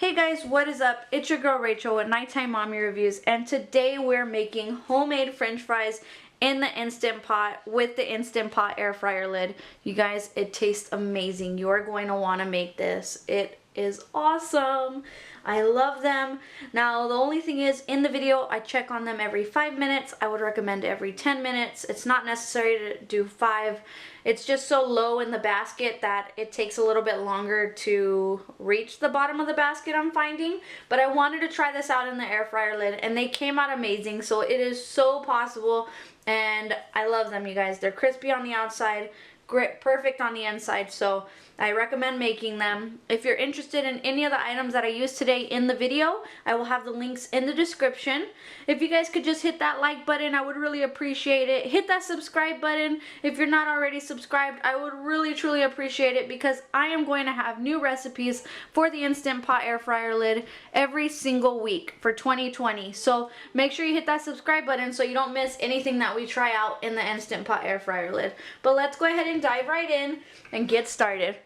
Hey guys, what is up? It's your girl Rachel with Nighttime Mommy Reviews, and today we're making homemade french fries in the Instant Pot with the Instant Pot air fryer lid. You guys, it tastes amazing. You are going to want to make this. It is awesome. I love them. Now, the only thing is, in the video, I check on them every 5 minutes. I would recommend every 10 minutes. It's not necessary to do 5. It's just so low in the basket that it takes a little bit longer to reach the bottom of the basket, I'm finding. But I wanted to try this out in the air fryer lid, and they came out amazing. So it is so possible, and I love them, you guys. They're crispy on the outside, perfect on the inside, so I recommend making them. If you're interested in any of the items that I used today in the video, I will have the links in the description. If you guys could just hit that like button, I would really appreciate it. Hit that subscribe button if you're not already subscribed. I would really truly appreciate it, because I am going to have new recipes for the Instant Pot air fryer lid every single week for 2020. So make sure you hit that subscribe button so you don't miss anything that we try out in the Instant Pot air fryer lid. But let's go ahead and dive right in and get started.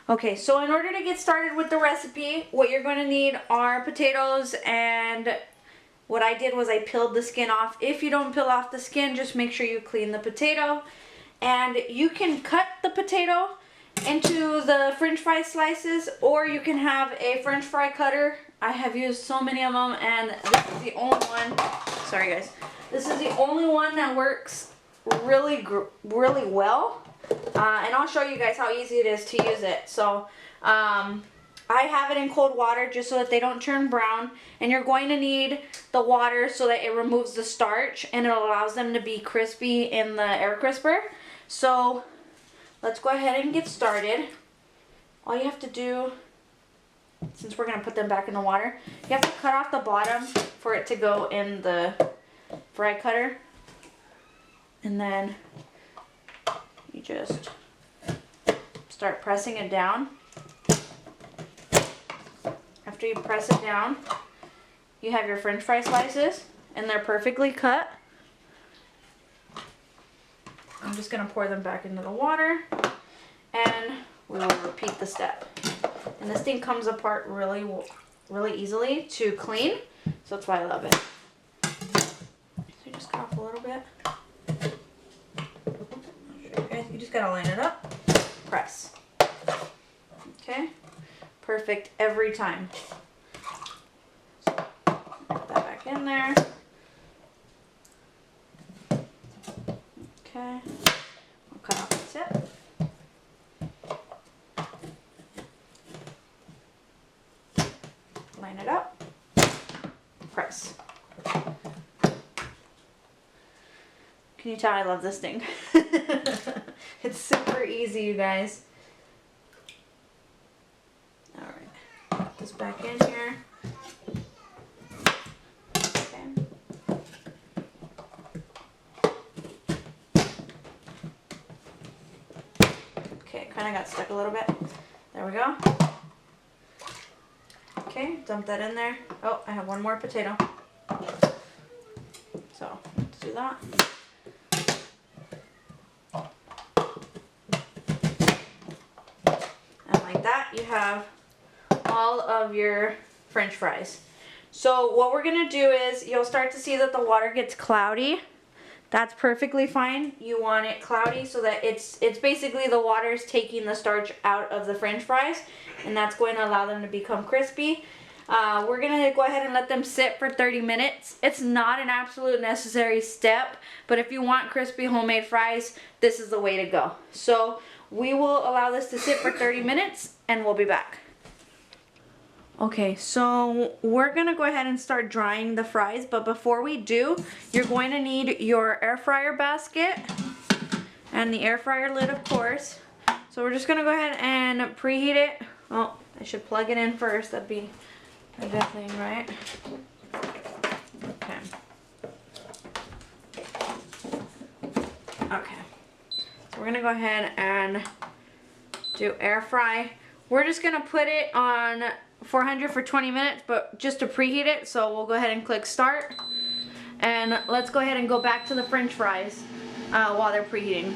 Okay, so in order to get started with the recipe, what you're going to need are potatoes, and what I did was I peeled the skin off. If you don't peel off the skin, just make sure you clean the potato. And you can cut the potato into the french fry slices, or you can have a french fry cutter. I have used so many of them, and this is the only one, sorry guys, this is the only one that works really well. And I'll show you guys how easy it is to use it. So I have it in cold water just so that they don't turn brown, and you're going to need the water so that it removes the starch and it allows them to be crispy in the air crisper. So let's go ahead and get started. All you have to do, since we're going to put them back in the water, you have to cut off the bottom for it to go in the fry cutter, and then you just start pressing it down. After you press it down, you have your french fry slices, and they're perfectly cut. I'm just going to pour them back into the water, and we will repeat the step. And this thing comes apart really easily to clean, so that's why I love it. So you just cut off a little bit. You just gotta line it up, press. Okay, perfect every time. So, put that back in there. Okay, we'll cut off the tip. Line it up, press. Can you tell I love this thing? It's super easy, you guys. Alright, put this back in here. Okay. Okay, it kind of got stuck a little bit. There we go. Okay, dump that in there. Oh, I have one more potato. So, let's do that. Like that, you have all of your french fries. So what we're gonna do is, you'll start to see that the water gets cloudy. That's perfectly fine. You want it cloudy so that it's basically the water is taking the starch out of the french fries, and that's going to allow them to become crispy. We're gonna go ahead and let them sit for 30 minutes. It's not an absolute necessary step, but if you want crispy homemade fries, this is the way to go. So we will allow this to sit for 30 minutes, and we'll be back. Okay, so we're gonna go ahead and start drying the fries, but before we do, you're going to need your air fryer basket and the air fryer lid, of course. So we're just gonna go ahead and preheat it. Oh, I should plug it in first. That'd be a good thing, right? Okay. Okay. We're gonna go ahead and do air fry. We're just gonna put it on 400 for 20 minutes, but just to preheat it. So we'll go ahead and click start, and let's go ahead and go back to the french fries while they're preheating.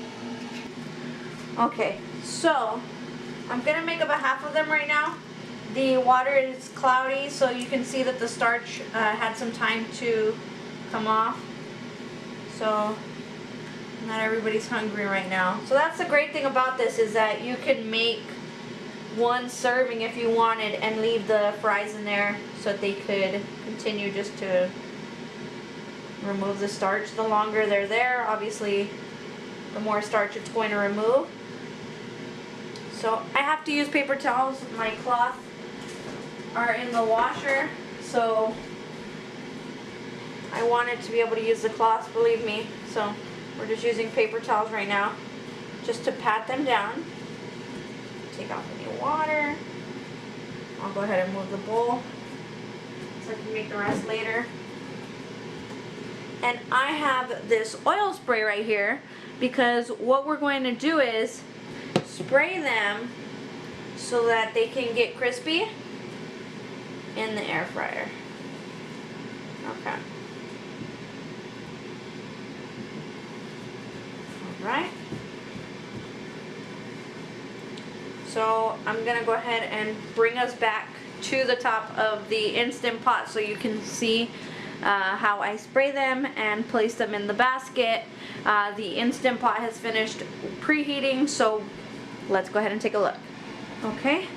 Okay, so I'm gonna make about half of them right now, the water is cloudy, so you can see that the starch had some time to come off. So not everybody's hungry right now. So that's the great thing about this, is that you can make one serving if you wanted and leave the fries in there so that they could continue just to remove the starch. The longer they're there, obviously the more starch it's going to remove. So I have to use paper towels. My cloth are in the washer, so I wanted to be able to use the cloths, believe me. So we're just using paper towels right now just to pat them down. Take off any water. I'll go ahead and move the bowl so I can make the rest later. And I have this oil spray right here because what we're going to do is spray them so that they can get crispy in the air fryer. Okay. Alright. So I'm going to go ahead and bring us back to the top of the Instant Pot so you can see how I spray them and place them in the basket. The Instant Pot has finished preheating, so let's go ahead and take a look. Okay.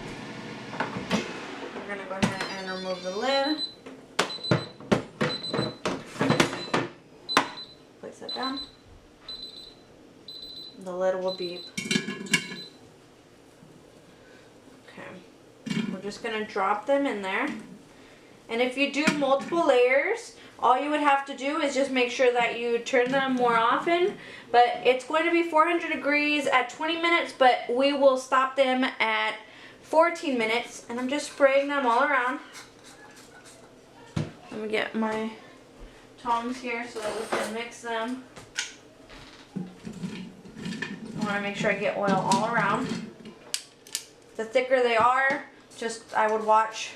We're going to go ahead and remove the lid. Place that down. The lid will beep. Okay. We're just going to drop them in there. And if you do multiple layers, all you would have to do is just make sure that you turn them more often. But it's going to be 400 degrees at 20 minutes, but we will stop them at 14 minutes. And I'm just spraying them all around. Let me get my tongs here so that we can mix them. I want to make sure I get oil all around. The thicker they are, just I would watch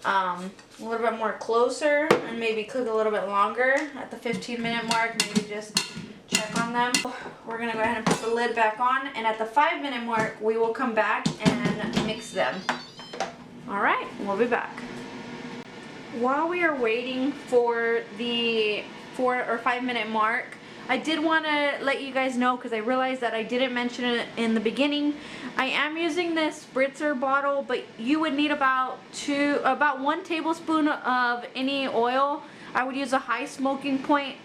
a little bit more closer and maybe cook a little bit longer. At the 15-minute mark, maybe just check on them. We're going to go ahead and put the lid back on, and at the 5-minute mark we will come back and mix them. Alright, we'll be back. While we are waiting for the 4 or 5-minute mark, I did want to let you guys know, because I realized that I didn't mention it in the beginning. I am using this spritzer bottle, but you would need about 1 tablespoon of any oil. I would use a high smoking point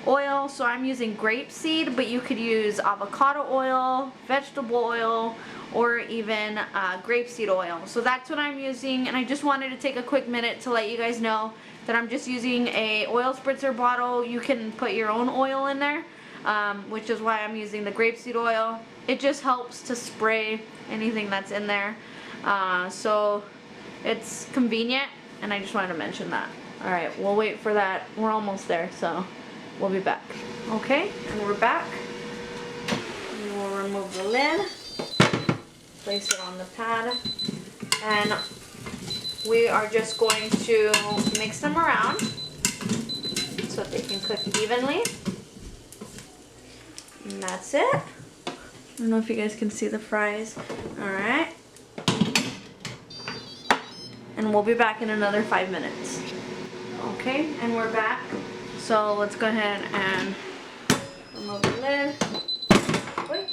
oil, so I'm using grapeseed, but you could use avocado oil, vegetable oil, or even grapeseed oil. So that's what I'm using, and I just wanted to take a quick minute to let you guys know that I'm just using a oil spritzer bottle. You can put your own oil in there, which is why I'm using the grapeseed oil. It just helps to spray anything that's in there. So it's convenient, and I just wanted to mention that. Alright, we'll wait for that. We're almost there, so we'll be back. Okay, and we're back. We will remove the lid, place it on the pad, and we are just going to mix them around so that they can cook evenly. And that's it. I don't know if you guys can see the fries. Alright. And we'll be back in another 5 minutes. Okay, and we're back. So let's go ahead and remove the lid. Wait.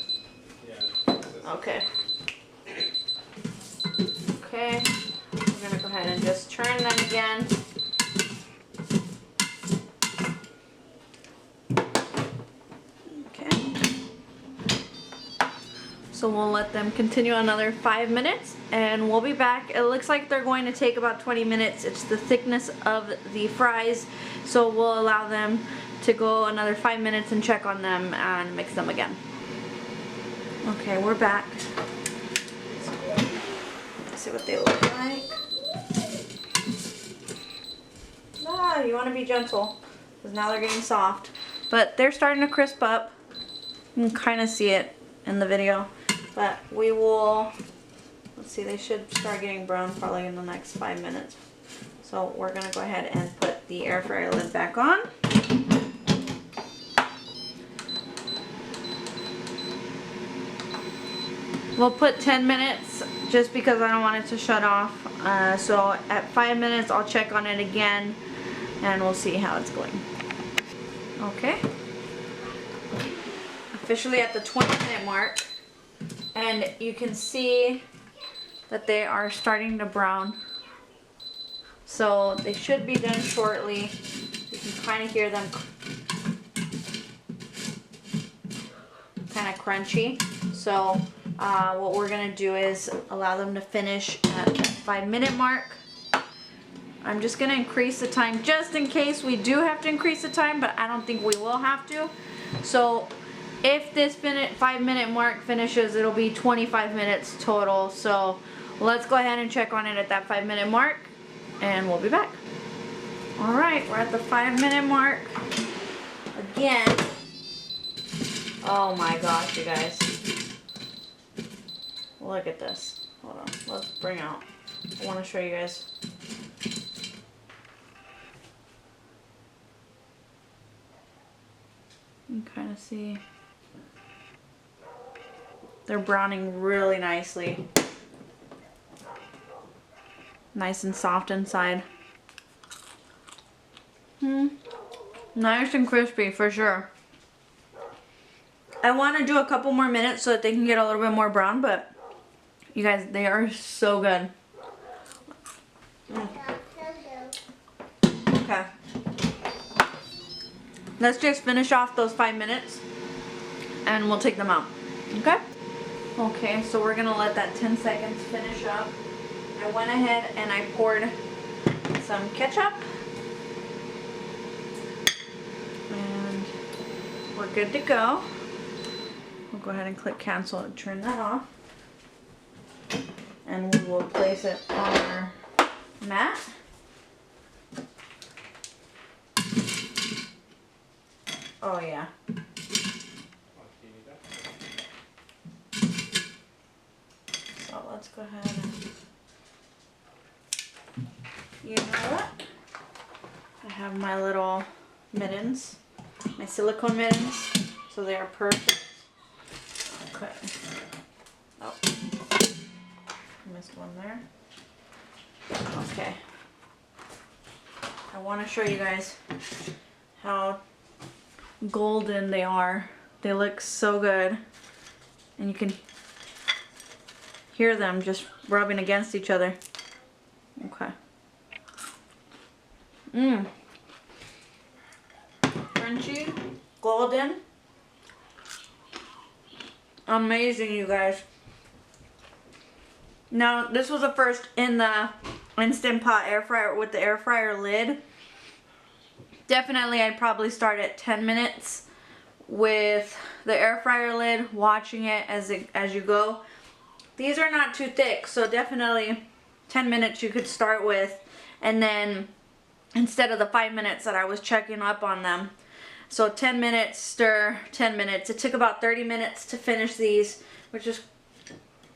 Okay. Okay. We're going to go ahead and just turn them again. Okay. So we'll let them continue another 5 minutes, and we'll be back. It looks like they're going to take about 20 minutes. It's the thickness of the fries, so we'll allow them to go another 5 minutes and check on them and mix them again. Okay, we're back. Let's see what they look like. You want to be gentle, because now they're getting soft. But they're starting to crisp up. You can kind of see it in the video. But we will, let's see, they should start getting brown probably in the next 5 minutes. So we're going to go ahead and put the air fryer lid back on. We'll put 10 minutes just because I don't want it to shut off. So at 5 minutes I'll check on it again and we'll see how it's going. Okay. Officially at the 20-minute mark, and you can see that they are starting to brown. So they should be done shortly. You can kind of hear them kind of crunchy. So what we're gonna do is allow them to finish at the 5-minute mark. I'm just gonna increase the time just in case we do have to increase the time, but I don't think we will have to. So if this 5-minute mark finishes, it'll be 25 minutes total. So let's go ahead and check on it at that 5-minute mark and we'll be back. All right, we're at the 5-minute mark again. Oh my gosh, you guys. Look at this. Hold on, let's bring out. I want to show you guys. You can kind of see they're browning really nicely. Nice and soft inside. Nice and crispy for sure. I want to do a couple more minutes so that they can get a little bit more brown, but you guys, they are so good. Okay. Let's just finish off those 5 minutes and we'll take them out. Okay? Okay, so we're gonna let that 10 seconds finish up. I went ahead and I poured some ketchup. And we're good to go. We'll go ahead and click cancel and turn that off. And we will place it on our mat. Oh yeah. So let's go ahead and, you know what? I have my little mittens, my silicone mittens, so they are perfect. Okay. Oh, missed one there. Okay. I want to show you guys how golden they are. They look so good, and you can hear them just rubbing against each other. Okay. Crunchy, golden, amazing, you guys. Now this was the first in the Instant Pot air fryer with the air fryer lid. Definitely I'd probably start at 10 minutes with the air fryer lid, watching it as you go. These are not too thick, so definitely 10 minutes you could start with, and then instead of the 5 minutes that I was checking up on them. So 10 minutes, stir, 10 minutes. It took about 30 minutes to finish these, which is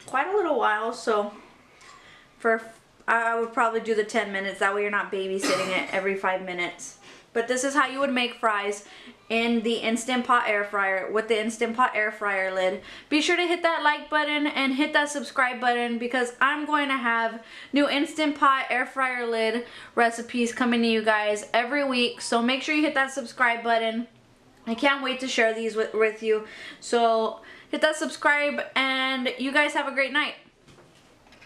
quite a little while. So I would probably do the 10 minutes. That way you're not babysitting it every 5 minutes. But this is how you would make fries in the Instant Pot air fryer with the Instant Pot air fryer lid. Be sure to hit that like button and hit that subscribe button, because I'm going to have new Instant Pot air fryer lid recipes coming to you guys every week. So make sure you hit that subscribe button. I can't wait to share these with you. So hit that subscribe, and you guys have a great night.